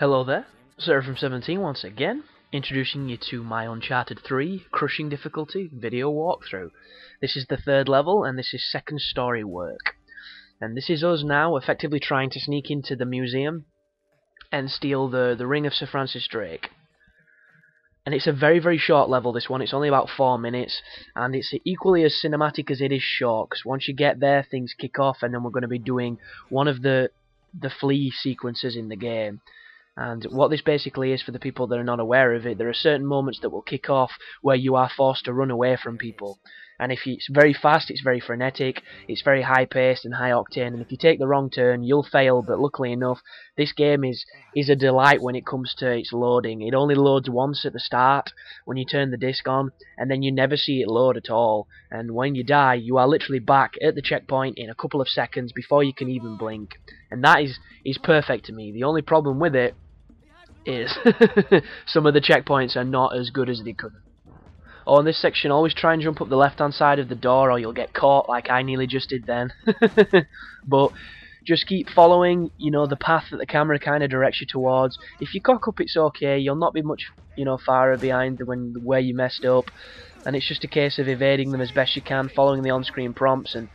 Hello there, Sir from 17 once again, introducing you to my Uncharted 3 Crushing Difficulty video walkthrough. This is the third level, and this is second story work. And this is us now effectively trying to sneak into the museum and steal the ring of Sir Francis Drake. And it's a very, very short level, this one. It's only about 4 minutes, and it's equally as cinematic as it is short, because once you get there, things kick off, and then we're going to be doing one of the flea sequences in the game. And what this basically is, for the people that are not aware of it, there are certain moments that will kick off where you are forced to run away from people. And if it's very fast, it's very frenetic, it's very high-paced and high-octane, and if you take the wrong turn, you'll fail, but luckily enough, this game is a delight when it comes to its loading. It only loads once at the start, when you turn the disc on, and then you never see it load at all. And when you die, you are literally back at the checkpoint in a couple of seconds before you can even blink. And that is perfect to me. The only problem with it is some of the checkpoints are not as good as they could. Oh, in this section, always try and jump up the left-hand side of the door or you'll get caught like I nearly just did then. But just keep following, the path that the camera kind of directs you towards. If you cock up, it's okay. You'll not be much, far behind where you messed up. And it's just a case of evading them as best you can, following the on-screen prompts and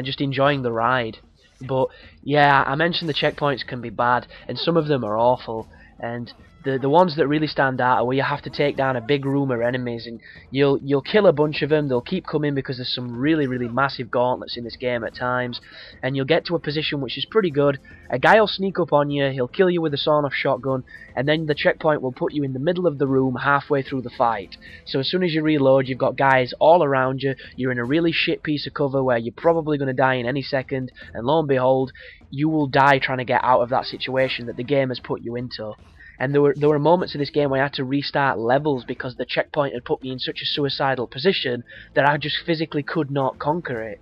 just enjoying the ride. But yeah, I mentioned the checkpoints can be bad, and some of them are awful. And the ones that really stand out are where you have to take down a big room of enemies, and you'll kill a bunch of them. They'll keep coming because there's some really, really massive gauntlets in this game at times, and you'll get to a position which is pretty good. A guy will sneak up on you, he'll kill you with a sawn-off shotgun, and then the checkpoint will put you in the middle of the room halfway through the fight. So as soon as you reload, you've got guys all around you, you're in a really shit piece of cover where you're probably going to die in any second, and lo and behold, you will die trying to get out of that situation that the game has put you into. And there were moments in this game where I had to restart levels because the checkpoint had put me in such a suicidal position that I just physically could not conquer it.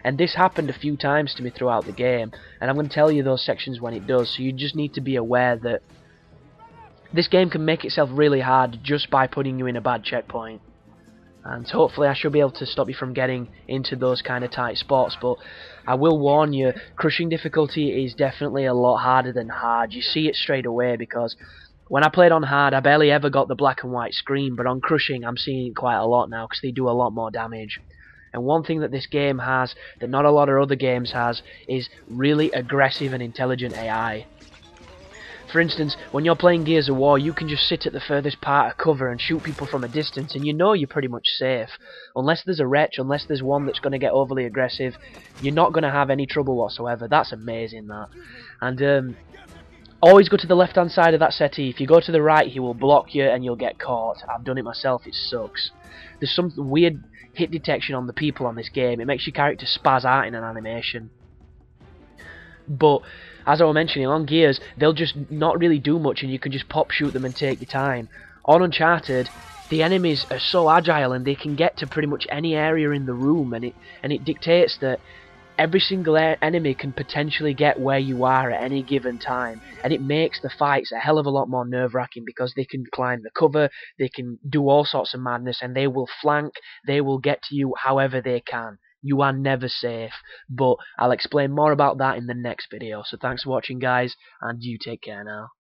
And this happened a few times to me throughout the game, and I'm going to tell you those sections when it does, so you just need to be aware that this game can make itself really hard just by putting you in a bad checkpoint. And hopefully I should be able to stop you from getting into those kind of tight spots, but I will warn you, crushing difficulty is definitely a lot harder than hard. You see it straight away, because when I played on hard I barely ever got the black and white screen, but on crushing I'm seeing it quite a lot now because they do a lot more damage. And one thing that this game has that not a lot of other games has is really aggressive and intelligent AI. For instance, when you're playing Gears of War, you can just sit at the furthest part of cover and shoot people from a distance, and you know you're pretty much safe. Unless there's a wretch, unless there's one that's going to get overly aggressive, you're not going to have any trouble whatsoever. That's amazing, that. And always go to the left-hand side of that settee. If you go to the right, he will block you and you'll get caught. I've done it myself, it sucks. There's some weird hit detection on the people on this game. It makes your character spaz out in an animation. But as I was mentioning, on Gears, they'll just not really do much and you can just pop shoot them and take your time. On Uncharted, the enemies are so agile and they can get to pretty much any area in the room, and it dictates that every single enemy can potentially get where you are at any given time, and it makes the fights a hell of a lot more nerve-wracking because they can climb the cover, they can do all sorts of madness, and they will flank, they will get to you however they can. You are never safe, but I'll explain more about that in the next video. So thanks for watching, guys, and you take care now.